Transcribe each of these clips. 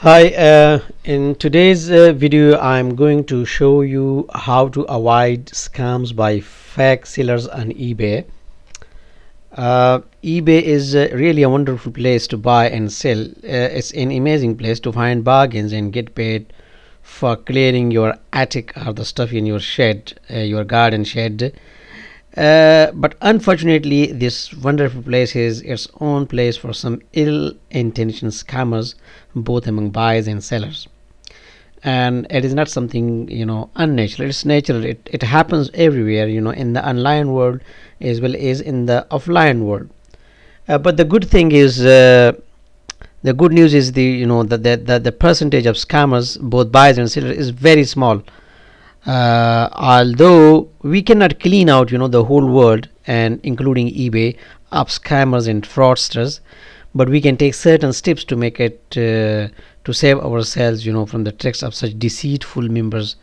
Hi, in today's video I'm going to show you how to avoid scams by fake sellers on eBay. eBay is really a wonderful place to buy and sell. It's an amazing place to find bargains and get paid for clearing your attic or the stuff in your shed, your garden shed. But unfortunately, this wonderful place is its own place for some ill-intentioned scammers, both among buyers and sellers. And it is not something unnatural. It's natural. It happens everywhere, in the online world as well as in the offline world. But the good thing is, the good news is the percentage of scammers, both buyers and sellers, is very small. Although we cannot clean out the whole world and including eBay of scammers and fraudsters, but we can take certain steps to make it to save ourselves from the tricks of such deceitful members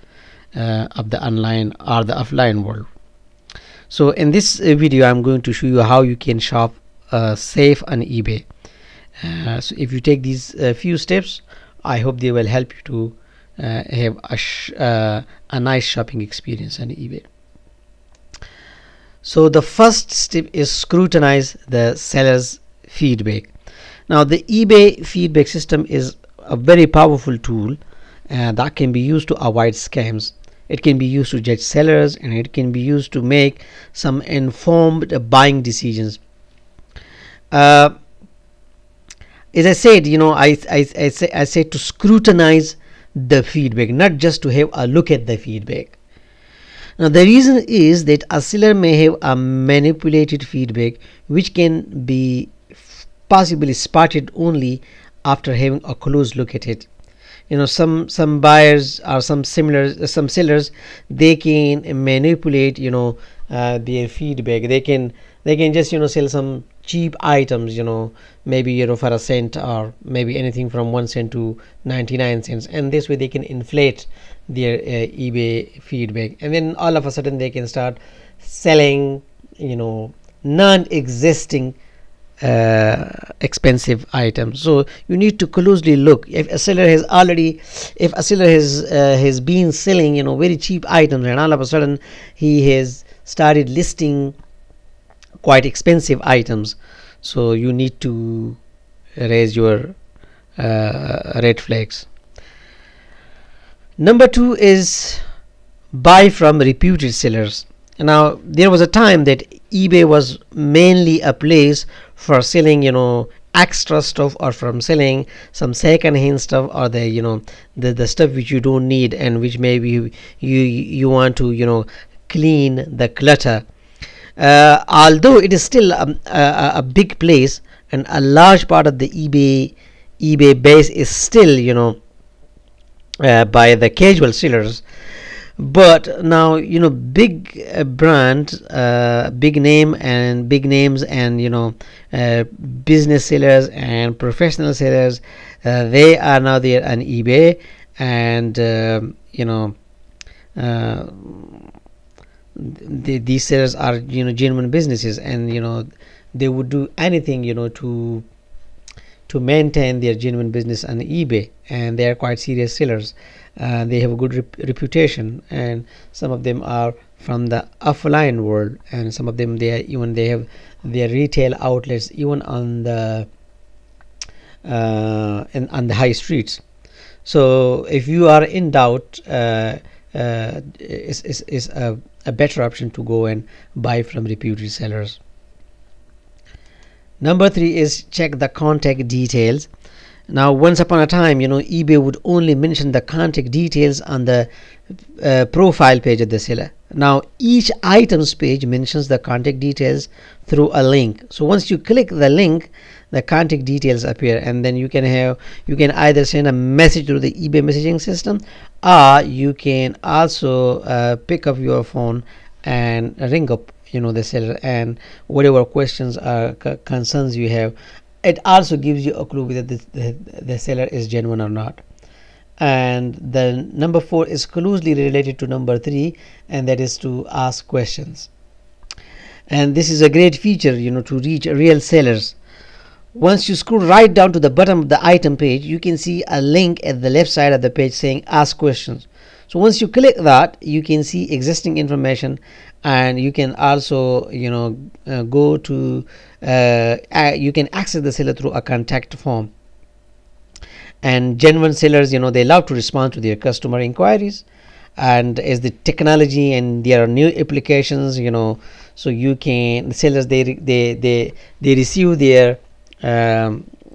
of the online or the offline world. So in this video I'm going to show you how you can shop safe on eBay. So if you take these few steps, I hope they will help you to have a nice shopping experience on eBay. So the first step is scrutinize the seller's feedback. Now the eBay feedback system is a very powerful tool that can be used to avoid scams. It can be used to judge sellers, and it can be used to make some informed buying decisions. As I said, I said to scrutinize the feedback, not just to have a look at the feedback. Now the reason is that a seller may have a manipulated feedback which can be possibly spotted only after having a close look at it. Some buyers or some sellers, they can manipulate their feedback. They can just sell some cheap items, maybe for a cent, or maybe anything from 1 cent to 99 cents, and this way they can inflate their eBay feedback, and then all of a sudden they can start selling non-existing expensive items. So you need to closely look. If a seller has been selling very cheap items, and all of a sudden he has started listing quite expensive items, so you need to raise your red flags. Number 2 is buy from reputed sellers. Now there was a time that eBay was mainly a place for selling extra stuff, or from selling some second-hand stuff, or the stuff which you don't need and which maybe you want to clean the clutter. Although it is still a big place, and a large part of the eBay base is still by the casual sellers, but now big brand, big names and business sellers and professional sellers, they are now there on eBay, and these sellers are genuine businesses, and they would do anything to maintain their genuine business on eBay, and they are quite serious sellers. They have a good reputation, and some of them are from the offline world, and some of them they have their retail outlets even on the on the high streets. So if you are in doubt, is a better option to go and buy from reputed sellers. Number 3 is check the contact details. Now once upon a time eBay would only mention the contact details on the profile page of the seller. Now each items page mentions the contact details through a link. So once you click the link, the contact details appear, and then you can either send a message through the eBay messaging system, or you can also pick up your phone and ring up the seller, and whatever questions or concerns you have. It also gives you a clue whether the seller is genuine or not. And the number 4 is closely related to number 3, and that is to ask questions. And this is a great feature to reach real sellers. Once you scroll right down to the bottom of the item page, you can see a link at the left side of the page saying ask questions. So once you click that, you can see existing information, and you can also go to you can access the seller through a contact form. And genuine sellers, they love to respond to their customer inquiries, and as the technology and there are new applications, so you can, the sellers, they receive their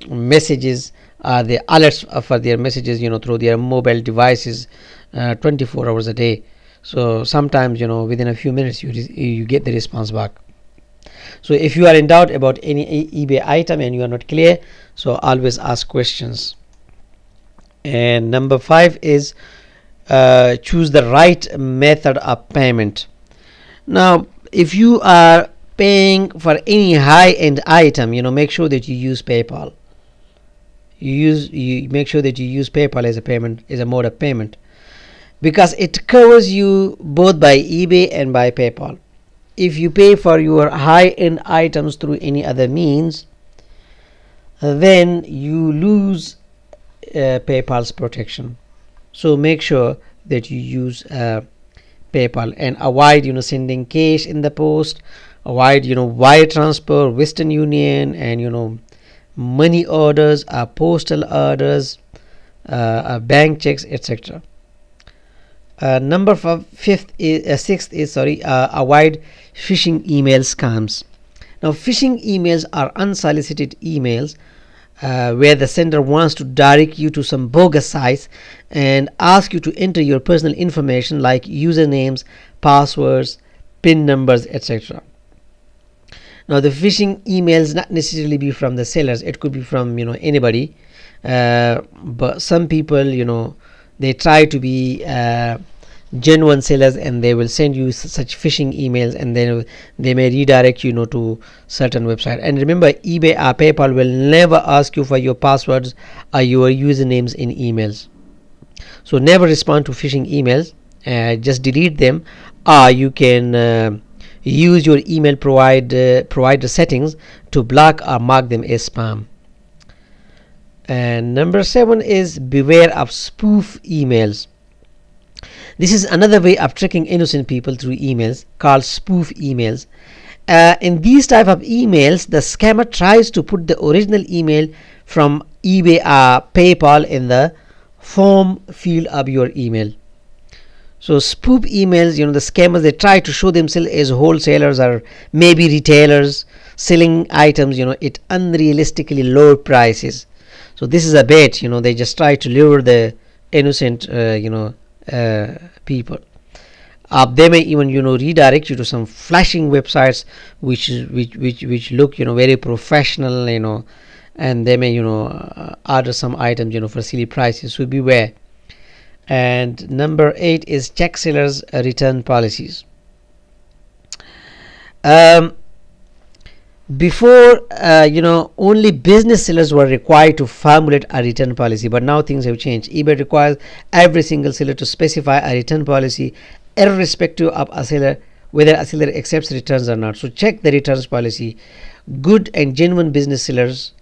messages, the alerts for their messages, through their mobile devices 24 hours a day. So sometimes, within a few minutes you get the response back. So if you are in doubt about any eBay item and you are not clear, so always ask questions. And number 5 is choose the right method of payment. Now, if you are paying for any high-end item, make sure that you use PayPal. You make sure that you use PayPal as a mode of payment, because it covers you both by eBay and by PayPal. If you pay for your high-end items through any other means, then you lose PayPal's protection. So make sure that you use PayPal, and avoid sending cash in the post, avoid wire transfer, Western Union, and money orders, postal orders, bank checks, etc. Number 6 is avoid phishing email scams. Now, phishing emails are unsolicited emails where the sender wants to direct you to some bogus sites and ask you to enter your personal information like usernames, passwords, PIN numbers, etc. Now, the phishing emails not necessarily be from the sellers; it could be from anybody. But some people, they try to be genuine sellers, and they will send you such phishing emails, and then they may redirect you to certain website. And remember, eBay or PayPal will never ask you for your passwords or your usernames in emails. So never respond to phishing emails. Just delete them, or you can use your email provider settings to block or mark them as spam. And number 7 is beware of spoof emails. This is another way of tricking innocent people through emails, called spoof emails. In these type of emails, the scammer tries to put the original email from eBay or PayPal in the form field of your email. So spoof emails, the scammers, they try to show themselves as wholesalers or maybe retailers selling items, at unrealistically low prices. So this is a bait, they just try to lure the innocent, people. They may even redirect you to some flashing websites which look very professional, and they may order some items for silly prices. So beware. And number 8 is check sellers' return policies. Before, only business sellers were required to formulate a return policy, but now things have changed. eBay requires every single seller to specify a return policy, irrespective of whether a seller accepts returns or not. So check the returns policy. Good and genuine business sellers,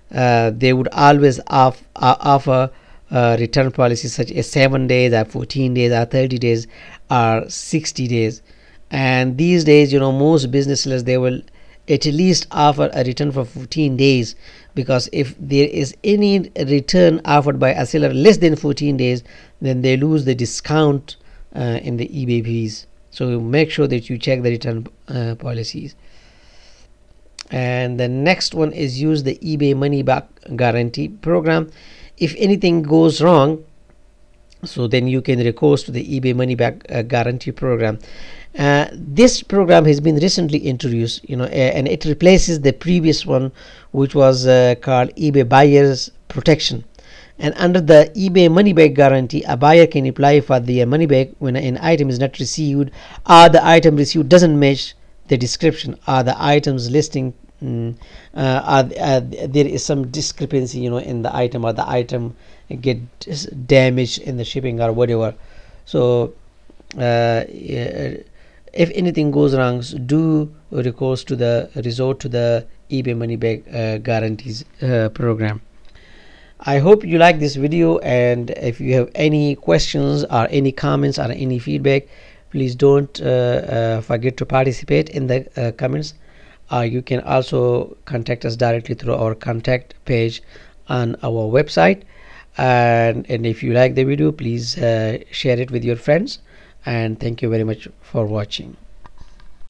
they would always offer return policies such as 7 days or 14 days or 30 days or 60 days. And these days, most business sellers, they will at least offer a return for 14 days, because if there is any return offered by a seller less than 14 days, then they lose the discount in the eBay fees. So make sure that you check the return policies. And the next one is use the eBay money back guarantee program. If anything goes wrong, so then you can recourse to the eBay money back guarantee program. This program has been recently introduced, and it replaces the previous one, which was called eBay buyer's protection. And under the eBay money back guarantee, a buyer can apply for the money back when an item is not received, or the item received doesn't match the description, or the item's listing, there is some discrepancy, in the item, or the item get damaged in the shipping or whatever. So if anything goes wrong, do resort to the eBay money back guarantees program. I hope you like this video, and if you have any questions or any comments or any feedback, please don't forget to participate in the comments. You can also contact us directly through our contact page on our website, and if you like the video, please share it with your friends, and thank you very much for watching.